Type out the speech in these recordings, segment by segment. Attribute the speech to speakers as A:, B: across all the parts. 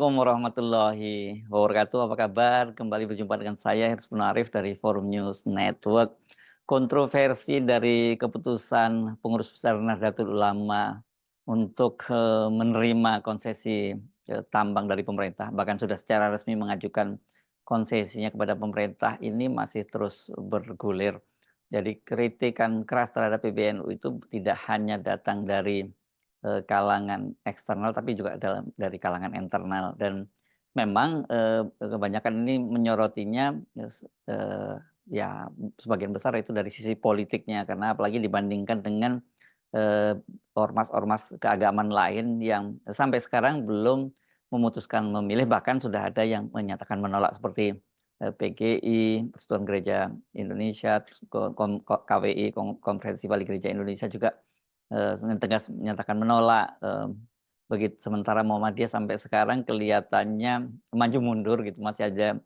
A: Assalamualaikum warahmatullahi wabarakatuh. Apa kabar? Kembali berjumpa dengan saya Hirsman Arif dari Forum News Network. Kontroversi dari keputusan Pengurus Besar Nahdlatul Ulama untuk menerima konsesi tambang dari pemerintah, bahkan sudah secara resmi mengajukan konsesinya kepada pemerintah, ini masih terus bergulir. Jadi kritikan keras terhadap PBNU itu tidak hanya datang dari kalangan eksternal, tapi juga dari kalangan internal. Dan memang kebanyakan ini menyorotinya ya sebagian besar itu dari sisi politiknya, karena apalagi dibandingkan dengan ormas-ormas keagamaan lain yang sampai sekarang belum memutuskan memilih, bahkan sudah ada yang menyatakan menolak seperti PGI, Persatuan Gereja Indonesia, terus KWI, Konferensi Wali Gereja Indonesia juga dengan tegas menyatakan menolak. Begitu sementara Muhammadiyah sampai sekarang kelihatannya maju mundur gitu, masih ada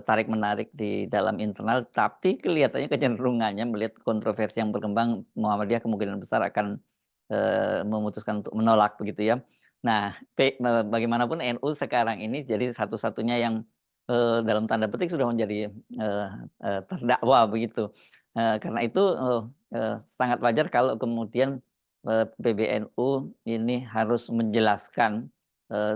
A: tarik menarik di dalam internal, tapi kelihatannya kecenderungannya melihat kontroversi yang berkembang, Muhammadiyah kemungkinan besar akan memutuskan untuk menolak begitu ya. Nah, bagaimanapun NU sekarang ini jadi satu-satunya yang dalam tanda petik sudah menjadi terdakwa begitu. Karena itu sangat wajar kalau kemudian PBNU ini harus menjelaskan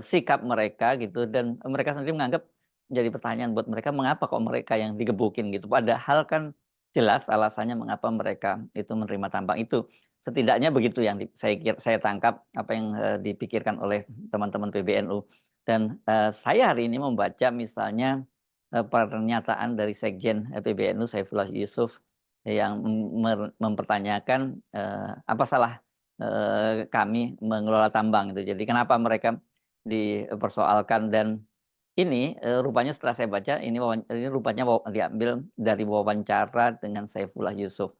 A: sikap mereka gitu, dan mereka sendiri menganggap jadi pertanyaan buat mereka, mengapa kok mereka yang digebukin gitu, padahal kan jelas alasannya mengapa mereka itu menerima tambang itu. Setidaknya begitu yang saya tangkap apa yang dipikirkan oleh teman-teman PBNU. Dan saya hari ini membaca misalnya pernyataan dari Sekjen PBNU Saifullah Yusuf yang mempertanyakan apa salah kami mengelola tambang itu. Jadi kenapa mereka dipersoalkan, dan ini rupanya setelah saya baca ini rupanya diambil dari wawancara dengan Saifullah Yusuf.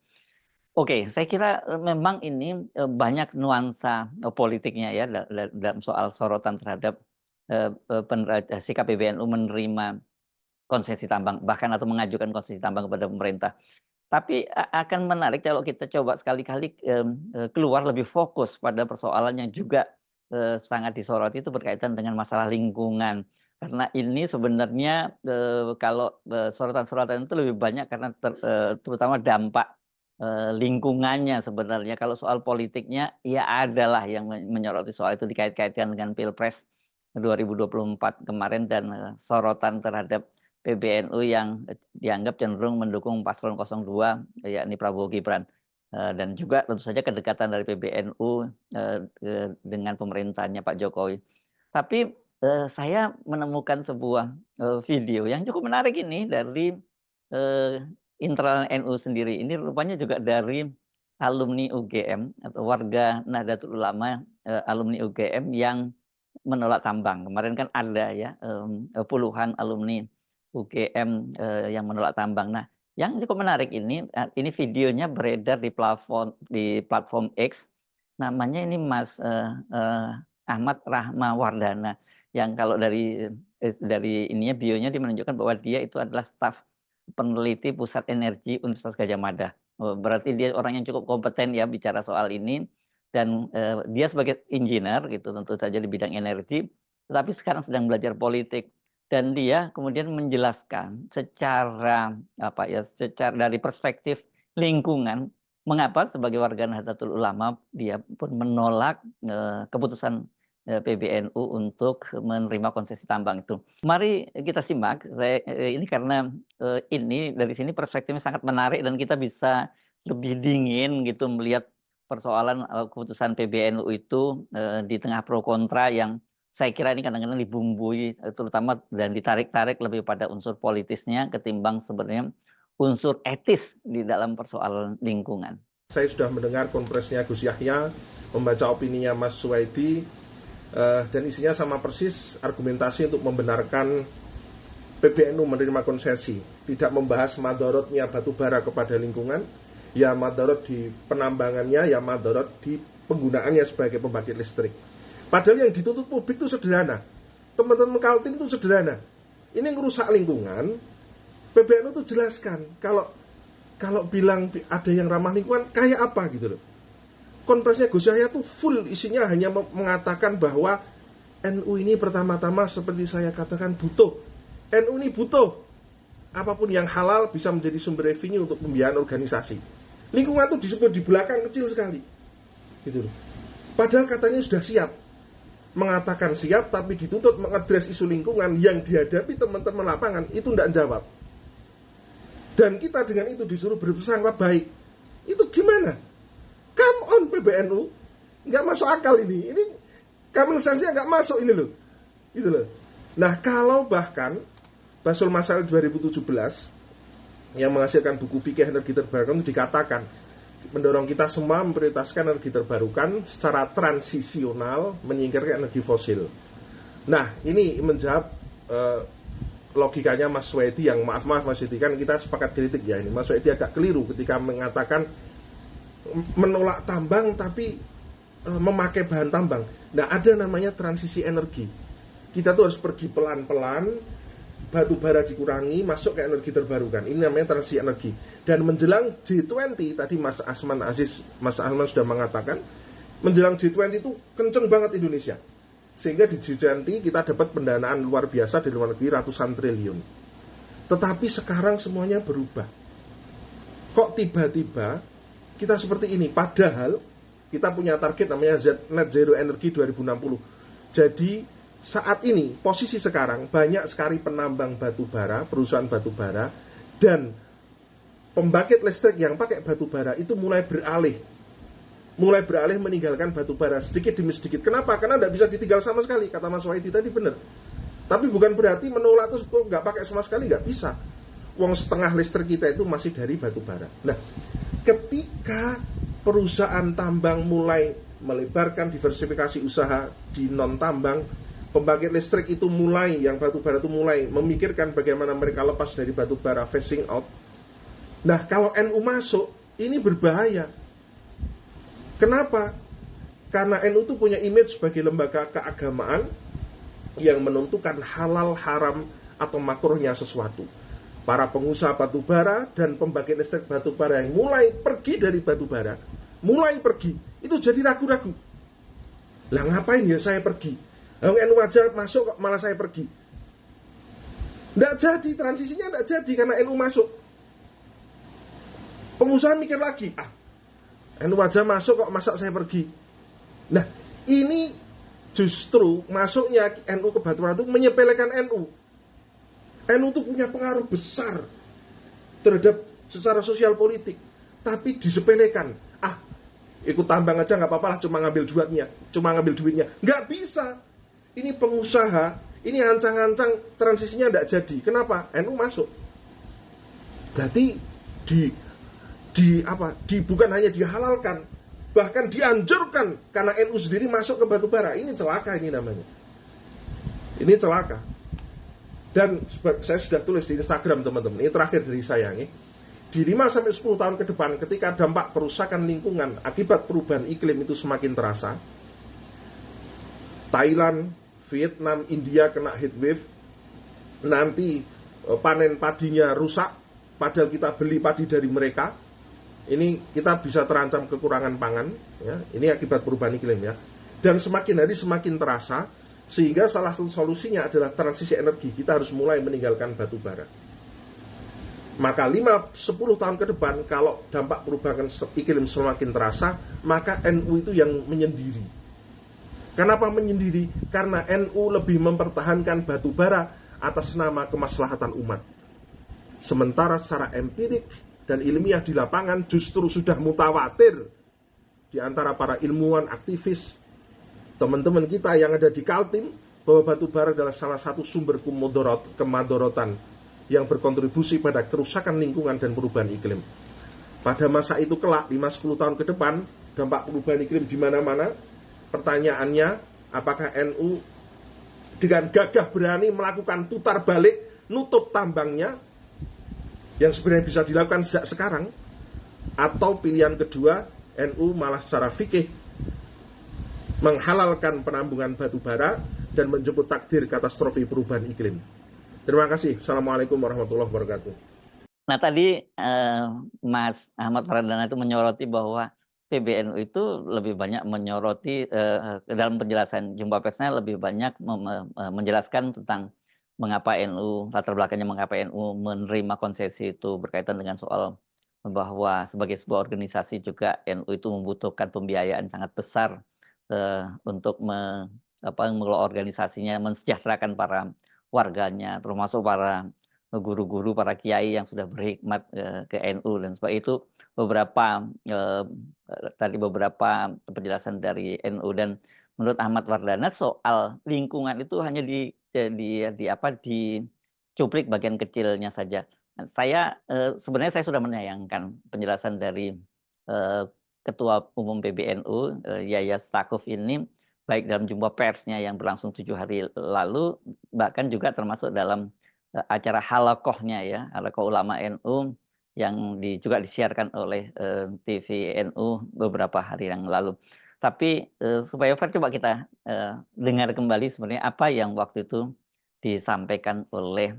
A: Oke, saya kira memang ini banyak nuansa politiknya ya dalam soal sorotan terhadap sikap PBNU menerima konsesi tambang, bahkan atau mengajukan konsesi tambang kepada pemerintah. Tapi akan menarik kalau kita coba sekali-kali keluar lebih fokus pada persoalan yang juga sangat disoroti, itu berkaitan dengan masalah lingkungan. Karena ini sebenarnya kalau sorotan-sorotan itu lebih banyak karena terutama dampak lingkungannya sebenarnya. Kalau soal politiknya ya adalah yang menyoroti soal itu dikait-kaitkan dengan Pilpres 2024 kemarin, dan sorotan terhadap PBNU yang dianggap cenderung mendukung paslon 02, yakni Prabowo Gibran. Dan juga tentu saja kedekatan dari PBNU dengan pemerintahannya Pak Jokowi. Tapi saya menemukan sebuah video yang cukup menarik ini dari internal NU sendiri. Ini rupanya juga dari alumni UGM atau warga Nahdlatul Ulama, alumni UGM yang menolak tambang. Kemarin kan ada ya puluhan alumni UGM yang menolak tambang. Nah, yang cukup menarik ini videonya beredar di platform X. Namanya ini Mas Ahmad Rahmawardana, yang kalau dari ininya bionya dia menunjukkan bahwa dia itu adalah staf peneliti Pusat Energi Universitas Gadjah Mada. Berarti dia orang yang cukup kompeten ya bicara soal ini, dan dia sebagai engineer gitu tentu saja di bidang energi, tetapi sekarang sedang belajar politik. Dan dia kemudian menjelaskan secara dari perspektif lingkungan, mengapa sebagai warga Nahdlatul Ulama dia pun menolak keputusan PBNU untuk menerima konsesi tambang itu. Mari kita simak. Ini karena ini dari sini perspektifnya sangat menarik dan kita bisa lebih dingin gitu melihat persoalan keputusan PBNU itu di tengah pro kontra yang saya kira ini kadang-kadang dibumbui terutama dan ditarik-tarik lebih pada unsur politisnya ketimbang sebenarnya unsur etis di dalam persoalan lingkungan.
B: Saya sudah mendengar konferensinya Gus Yahya, membaca opininya Mas Suwaidi, dan isinya sama persis argumentasi untuk membenarkan PBNU menerima konsesi, tidak membahas madorotnya batubara kepada lingkungan, ya madorot di penambangannya, ya madorot di penggunaannya sebagai pembangkit listrik. Padahal yang dituntut publik itu sederhana, teman-teman Kaltim itu sederhana, ini ngerusak lingkungan. PBNU itu jelaskan, kalau bilang ada yang ramah lingkungan kayak apa gitu loh. Konferensinya Gus Yahya itu full isinya hanya mengatakan bahwa NU ini pertama-tama seperti saya katakan butuh. NU ini butuh. Apapun yang halal bisa menjadi sumber revenue untuk pembiayaan organisasi. Lingkungan itu disebut di belakang kecil sekali. Gitu loh. Padahal katanya sudah siap. Mengatakan siap tapi dituntut mengadres isu lingkungan yang dihadapi teman-teman lapangan itu tidak jawab. Dan kita dengan itu disuruh berprasangka baik. Itu gimana? Come on PBNU. Nggak masuk akal ini. Ini common sense-nya nggak masuk ini loh. Gitu loh. Nah, kalau bahkan Basul Masail 2017 yang menghasilkan buku fikih energi terbarukan itu dikatakan mendorong kita semua memprioritaskan energi terbarukan secara transisional menyingkirkan energi fosil. Nah, ini menjawab logikanya Mas Wedi yang maaf Mas Wedi, kan kita sepakat kritik ya ini. Mas Wedi agak keliru ketika mengatakan menolak tambang tapi memakai bahan tambang. Nah, ada namanya transisi energi. Kita tuh harus pergi pelan-pelan, batu bara dikurangi, masuk ke energi terbarukan. Ini namanya transisi energi. Dan menjelang G20, tadi Mas Asman sudah mengatakan, menjelang G20 itu kenceng banget Indonesia. Sehingga di G20 kita dapat pendanaan luar biasa dari luar negeri ratusan triliun. Tetapi sekarang semuanya berubah. Kok tiba-tiba kita seperti ini? Padahal kita punya target namanya net zero energy 2060. Jadi saat ini, posisi sekarang, banyak sekali penambang batu bara, perusahaan batu bara, dan pembangkit listrik yang pakai batu bara itu mulai beralih meninggalkan batu bara sedikit demi sedikit. Kenapa? Karena tidak bisa ditinggal sama sekali, kata Mas Waidi tadi benar. Tapi bukan berarti menolak terus kok nggak pakai sama sekali, nggak bisa. Uang setengah listrik kita itu masih dari batu bara. Nah, ketika perusahaan tambang mulai melebarkan diversifikasi usaha di non tambang, pembangkit listrik itu mulai, yang batu bara itu mulai memikirkan bagaimana mereka lepas dari batu bara, phasing out. Nah, kalau NU masuk, ini berbahaya. Kenapa? Karena NU itu punya image sebagai lembaga keagamaan yang menentukan halal, haram, atau makruhnya sesuatu. Para pengusaha batu bara dan pembangkit listrik batu bara yang mulai pergi dari batu bara, mulai pergi, itu jadi ragu-ragu. Lah ngapain ya saya pergi? NU aja masuk kok malah saya pergi. Nggak jadi, transisinya nggak jadi karena NU masuk. Pengusaha mikir lagi, NU aja masuk kok masa saya pergi. Nah, ini justru masuknya NU ke batu bara itu menyepelekan NU. NU itu punya pengaruh besar terhadap secara sosial politik, tapi disepelekan. Ikut tambang aja nggak apa-apa lah, cuma ngambil duitnya. Nggak bisa. Ini pengusaha, ini ancang-ancang transisinya tidak jadi. Kenapa? NU masuk. Berarti bukan hanya dihalalkan, bahkan dianjurkan karena NU sendiri masuk ke batu bara. Ini celaka ini namanya. Ini celaka. Dan saya sudah tulis di Instagram teman-teman. Ini terakhir dari saya nih. Di 5-10 tahun ke depan, ketika dampak perusakan lingkungan akibat perubahan iklim itu semakin terasa, Thailand, Vietnam, India kena heat wave, nanti panen padinya rusak, padahal kita beli padi dari mereka, ini kita bisa terancam kekurangan pangan, ya. Ini akibat perubahan iklim ya. Dan semakin hari semakin terasa, sehingga salah satu solusinya adalah transisi energi. Kita harus mulai meninggalkan batu bara. Maka 5-10 tahun ke depan, kalau dampak perubahan iklim semakin terasa, maka NU itu yang menyendiri. Kenapa menyendiri? Karena NU lebih mempertahankan batu bara atas nama kemaslahatan umat. Sementara secara empirik dan ilmiah di lapangan justru sudah mutawatir di antara para ilmuwan, aktivis, teman-teman kita yang ada di Kaltim, bahwa batu bara adalah salah satu sumber kemadorotan yang berkontribusi pada kerusakan lingkungan dan perubahan iklim. Pada masa itu kelak, 5-10 tahun ke depan, dampak perubahan iklim di mana-mana. Pertanyaannya, apakah NU dengan gagah berani melakukan putar balik, nutup tambangnya, yang sebenarnya bisa dilakukan sejak sekarang, atau pilihan kedua, NU malah secara fikih menghalalkan penambungan batu bara dan menjemput takdir katastrofi perubahan iklim. Terima kasih. Assalamualaikum warahmatullahi wabarakatuh.
A: Nah tadi Mas Ahmad Pradana itu menyoroti bahwa PBNU itu lebih banyak menyoroti, dalam penjelasan jumpa persnya lebih banyak menjelaskan tentang mengapa NU, latar belakangnya mengapa NU menerima konsesi itu berkaitan dengan soal bahwa sebagai sebuah organisasi juga NU itu membutuhkan pembiayaan sangat besar, untuk mengelola organisasinya, mensejahterakan para warganya, termasuk para guru-guru, para kiai yang sudah berkhidmat, ke NU dan sebab itu beberapa, tadi beberapa penjelasan dari NU dan menurut Ahmad Wardana soal lingkungan itu hanya dicuplik bagian kecilnya saja. Nah, sebenarnya saya sudah menyayangkan penjelasan dari, eee, Ketua Umum PBNU, Yahya Stakuf ini, baik dalam jumpa persnya yang berlangsung 7 hari lalu, bahkan juga termasuk dalam, acara halaqohnya ya, Halaqah Ulama NU yang juga disiarkan oleh, TV NU beberapa hari yang lalu. Tapi, supaya fair coba kita, dengar kembali sebenarnya apa yang waktu itu disampaikan oleh,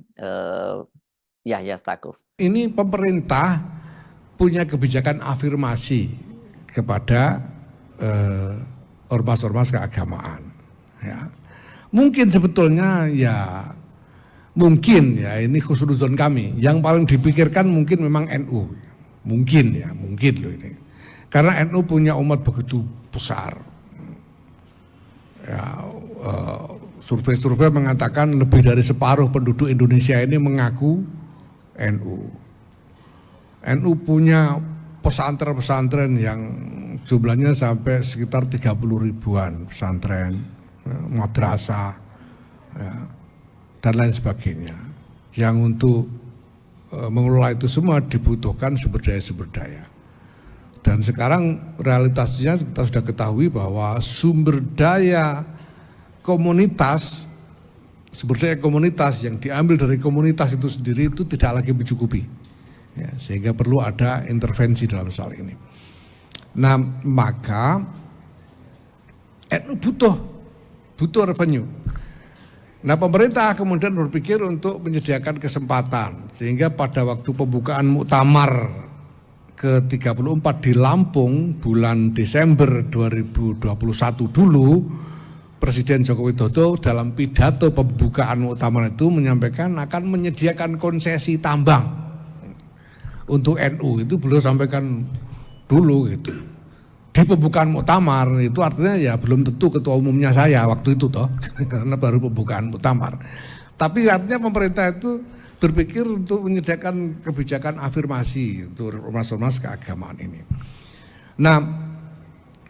A: Yahya Stakuf.
C: Ini pemerintah punya kebijakan afirmasi kepada ormas-ormas keagamaan. Ya. Mungkin sebetulnya mungkin ini khusnuzon kami. Yang paling dipikirkan mungkin memang NU. Mungkin loh ini. Karena NU punya umat begitu besar. Ya, survei-survei mengatakan lebih dari separuh penduduk Indonesia ini mengaku NU. NU punya pesantren-pesantren yang jumlahnya sampai sekitar 30 ribuan pesantren, madrasah, dan lain sebagainya. Yang untuk mengelola itu semua dibutuhkan sumber daya. Dan sekarang realitasnya kita sudah ketahui bahwa sumber daya komunitas yang diambil dari komunitas itu sendiri itu tidak lagi mencukupi. Ya, sehingga perlu ada intervensi dalam soal ini. Nah, maka NU butuh revenue. Nah, pemerintah kemudian berpikir untuk menyediakan kesempatan sehingga pada waktu pembukaan muktamar ke-34 di Lampung bulan Desember 2021 dulu, Presiden Joko Widodo dalam pidato pembukaan muktamar itu menyampaikan akan menyediakan konsesi tambang untuk NU. Itu beliau sampaikan dulu gitu. Di pembukaan muktamar itu artinya belum tentu ketua umumnya saya waktu itu toh karena baru pembukaan muktamar. Tapi artinya pemerintah itu berpikir untuk menyediakan kebijakan afirmasi untuk ormas-ormas keagamaan ini. Nah,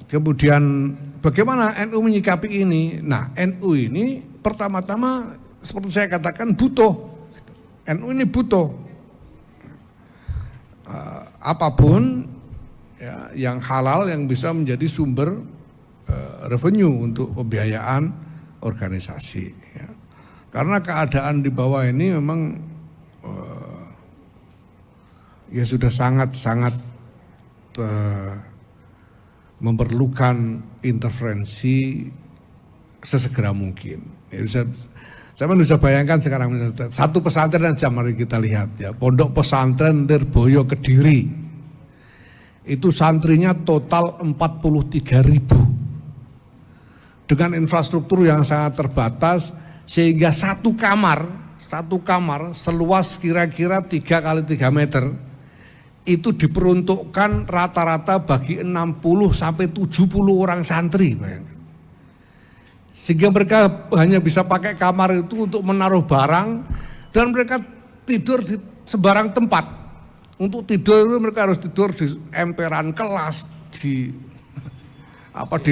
C: kemudian bagaimana NU menyikapi ini? Nah, NU ini pertama-tama seperti saya katakan butuh. NU ini butuh apapun yang halal yang bisa menjadi sumber revenue untuk pembiayaan organisasi. Ya. Karena keadaan di bawah ini memang sudah sangat-sangat memerlukan intervensi sesegera mungkin. Saya bisa bayangkan sekarang satu pesantren aja mari kita lihat ya, Pondok Pesantren Lirboyo Kediri. Itu santrinya total 43.000. Dengan infrastruktur yang sangat terbatas sehingga satu kamar seluas kira-kira 3 kali 3 meter itu diperuntukkan rata-rata bagi 60 sampai 70 orang santri, bayangkan. Sehingga mereka hanya bisa pakai kamar itu untuk menaruh barang dan mereka tidur di sembarang tempat. Untuk tidur mereka harus tidur di emperan kelas, di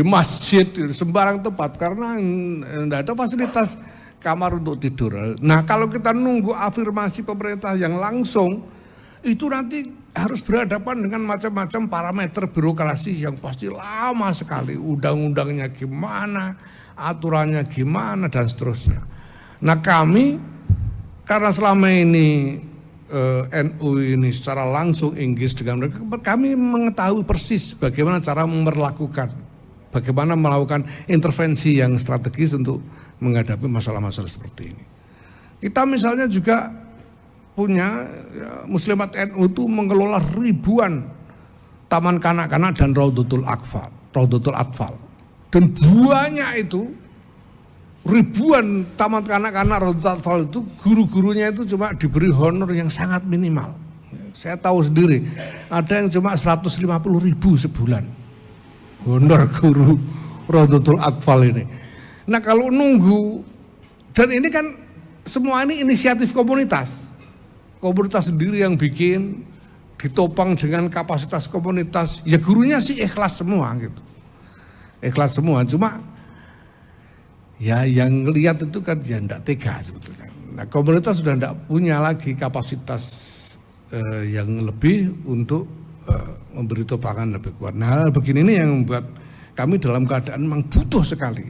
C: masjid, di sembarang tempat karena tidak ada fasilitas kamar untuk tidur. Nah, kalau kita nunggu afirmasi pemerintah yang langsung itu nanti harus berhadapan dengan macam-macam parameter birokrasi yang pasti lama sekali. Undang-undangnya gimana, aturannya gimana dan seterusnya. Nah, kami karena selama ini NU ini secara langsung engage dengan mereka, kami mengetahui persis bagaimana cara memperlakukan, bagaimana melakukan intervensi yang strategis untuk menghadapi masalah-masalah seperti ini. Kita misalnya juga punya muslimat NU itu mengelola ribuan Taman Kanak-kanak dan Raudatul Atfal. Dan banyak itu, ribuan taman kanak-kanak Raudatul Atfal itu, guru-gurunya itu cuma diberi honor yang sangat minimal. Saya tahu sendiri, ada yang cuma 150.000 sebulan honor guru Raudatul Atfal ini. Nah kalau nunggu, dan ini kan semua ini inisiatif komunitas sendiri yang bikin, ditopang dengan kapasitas komunitas, ya gurunya sih ikhlas semua gitu. Ikhlas semua, cuma ya yang lihat itu kan ya enggak tega sebetulnya. Nah komunitas sudah enggak punya lagi kapasitas yang lebih untuk memberi topangan lebih kuat. Nah hal begini ini yang membuat kami dalam keadaan memang butuh sekali.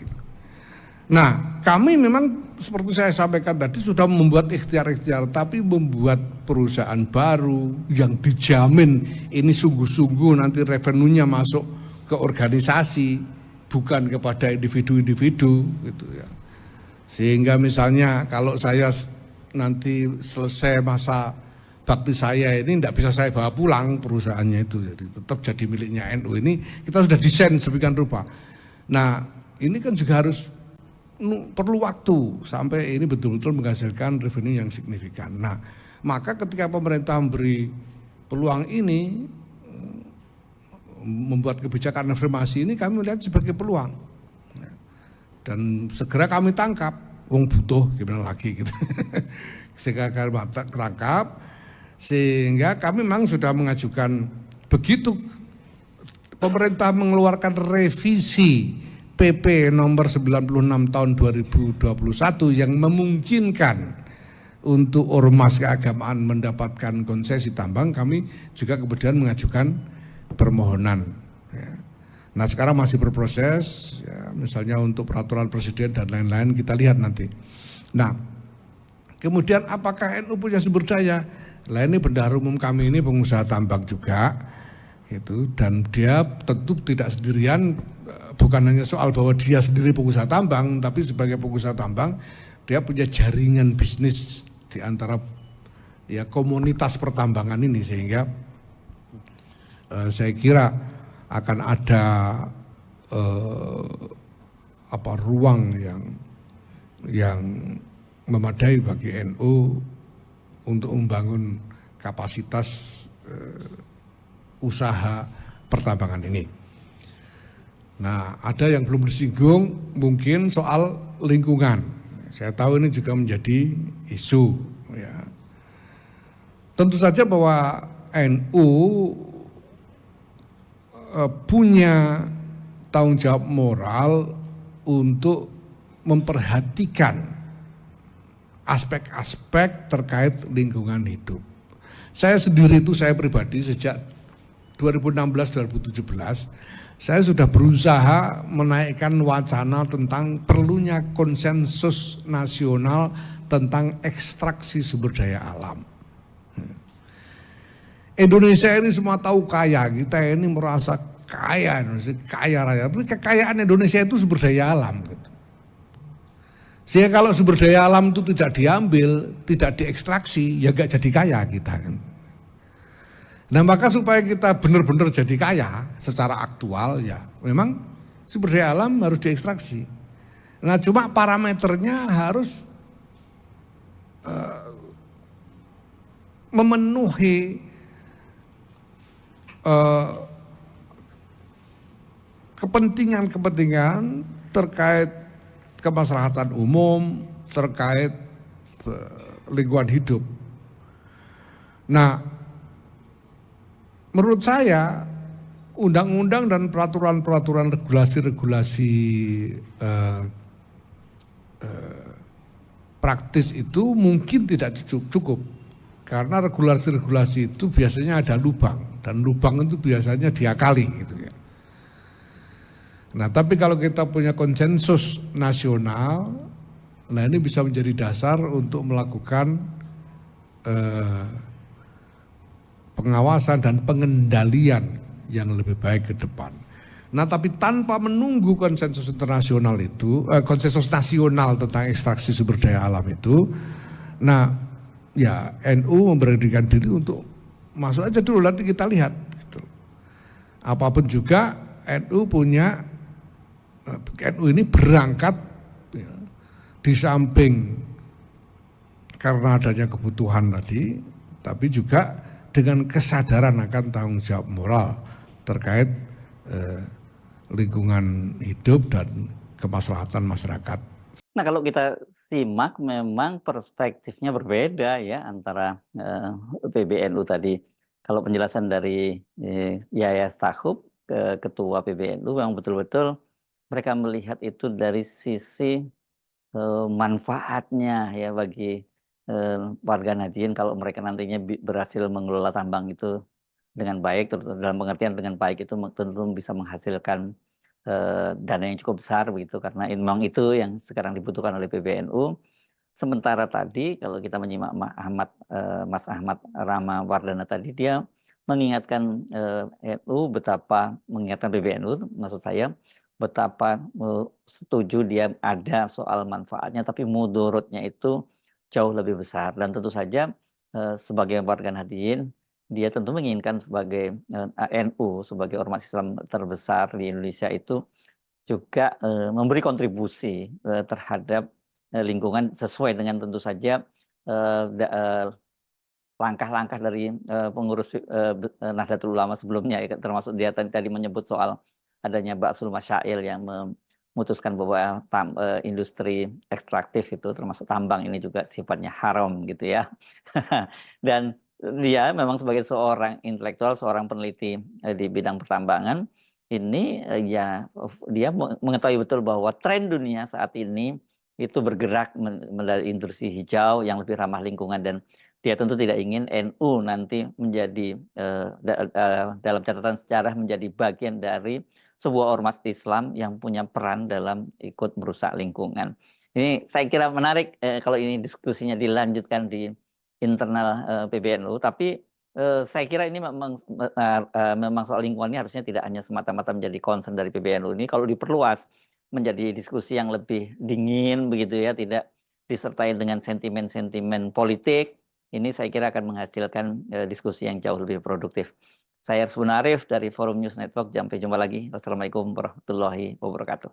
C: Nah kami memang seperti saya sampaikan tadi sudah membuat ikhtiar-ikhtiar, tapi membuat perusahaan baru yang dijamin ini sungguh-sungguh nanti revenue-nya masuk ke organisasi, bukan kepada individu-individu gitu ya. Sehingga misalnya kalau saya nanti selesai masa bakti saya ini tidak bisa saya bawa pulang perusahaannya itu, jadi tetap jadi miliknya NU. Ini kita sudah desain sedemikian rupa. Nah ini kan juga harus perlu waktu sampai ini betul-betul menghasilkan revenue yang signifikan. Nah maka ketika pemerintah memberi peluang ini, membuat kebijakan reformasi ini, kami melihat sebagai peluang dan segera kami tangkap. Wong butuh gimana lagi gitu. Segera kami tangkap, sehingga kami memang sudah mengajukan, begitu pemerintah mengeluarkan revisi PP nomor 96 tahun 2021 yang memungkinkan untuk ormas keagamaan mendapatkan konsesi tambang, kami juga kemudian mengajukan permohonan. Ya. Nah sekarang masih berproses, ya, misalnya untuk peraturan presiden dan lain-lain kita lihat nanti. Nah kemudian apakah NU punya sumber daya? Lah ini bendahara umum kami ini pengusaha tambang juga, gitu, dan dia tentu tidak sendirian, bukan hanya soal bahwa dia sendiri pengusaha tambang, tapi sebagai pengusaha tambang dia punya jaringan bisnis di antara ya komunitas pertambangan ini, sehingga saya kira akan ada ruang yang memadai bagi NU untuk membangun kapasitas usaha pertambangan ini. Nah, ada yang belum disinggung mungkin soal lingkungan. Saya tahu ini juga menjadi isu. Ya. Tentu saja bahwa NU punya tanggung jawab moral untuk memperhatikan aspek-aspek terkait lingkungan hidup. Saya sendiri itu, saya pribadi sejak 2016-2017, saya sudah berusaha menaikkan wacana tentang perlunya konsensus nasional tentang ekstraksi sumber daya alam. Indonesia ini semua tahu kaya, kita ini merasa kaya, kaya raya. Tapi kekayaan Indonesia itu sumber daya alam. Gitu. Sehingga kalau sumber daya alam itu tidak diambil, tidak diekstraksi, ya gak jadi kaya kita kan. Nah maka supaya kita benar-benar jadi kaya secara aktual, ya memang sumber daya alam harus diekstraksi. Nah cuma parameternya harus memenuhi kepentingan-kepentingan terkait kemaslahatan umum, terkait lingkungan hidup. Nah, menurut saya undang-undang dan peraturan-peraturan regulasi-regulasi praktis itu mungkin tidak cukup. Karena regulasi-regulasi itu biasanya ada lubang, dan lubang itu biasanya diakali gitu ya. Nah tapi kalau kita punya konsensus nasional, nah ini bisa menjadi dasar untuk melakukan pengawasan dan pengendalian yang lebih baik ke depan. Nah tapi tanpa menunggu konsensus internasional itu, konsensus nasional tentang ekstraksi sumber daya alam itu, nah ya NU memberanikan diri untuk masuk aja dulu, nanti kita lihat gitu. apapun juga NU punya, NU ini berangkat ya, di samping karena adanya kebutuhan tadi, tapi juga dengan kesadaran akan tanggung jawab moral terkait lingkungan hidup dan kemaslahatan masyarakat.
A: Nah, kalau kita simak memang perspektifnya berbeda ya antara PBNU tadi. Kalau penjelasan dari Yaya Stakuf, Ketua PBNU, yang betul-betul mereka melihat itu dari sisi manfaatnya ya bagi warga Nahdien kalau mereka nantinya berhasil mengelola tambang itu dengan baik, dalam pengertian dengan baik itu tentu bisa menghasilkan dana yang cukup besar begitu, karena memang itu yang sekarang dibutuhkan oleh PBNU. Sementara tadi kalau kita menyimak Mas Ahmad Rama Wardana tadi, dia mengingatkan NU mengingatkan PBNU maksud saya, betapa setuju dia ada soal manfaatnya, tapi mudorotnya itu jauh lebih besar. Dan tentu saja sebagai warga Nahdien, dia tentu menginginkan sebagai NU sebagai ormas Islam terbesar di Indonesia itu juga memberi kontribusi terhadap lingkungan sesuai dengan tentu saja langkah-langkah dari pengurus Nahdlatul Ulama sebelumnya ya, termasuk dia tadi menyebut soal adanya Ba'sul Masyail yang memutuskan bahwa industri ekstraktif itu termasuk tambang ini juga sifatnya haram gitu ya. Dan dia memang sebagai seorang intelektual, seorang peneliti di bidang pertambangan, ini ya dia mengetahui betul bahwa tren dunia saat ini itu bergerak dari industri hijau yang lebih ramah lingkungan, dan dia tentu tidak ingin NU nanti menjadi dalam catatan sejarah menjadi bagian dari sebuah ormas Islam yang punya peran dalam ikut merusak lingkungan. Ini saya kira menarik kalau ini diskusinya dilanjutkan di internal PBNU, tapi saya kira ini memang soal lingkungan ini harusnya tidak hanya semata-mata menjadi concern dari PBNU ini, kalau diperluas menjadi diskusi yang lebih dingin begitu ya, tidak disertai dengan sentimen-sentimen politik, ini saya kira akan menghasilkan diskusi yang jauh lebih produktif. Saya Arsbun Arif dari Forum News Network, sampai jumpa lagi. Wassalamualaikum warahmatullahi wabarakatuh.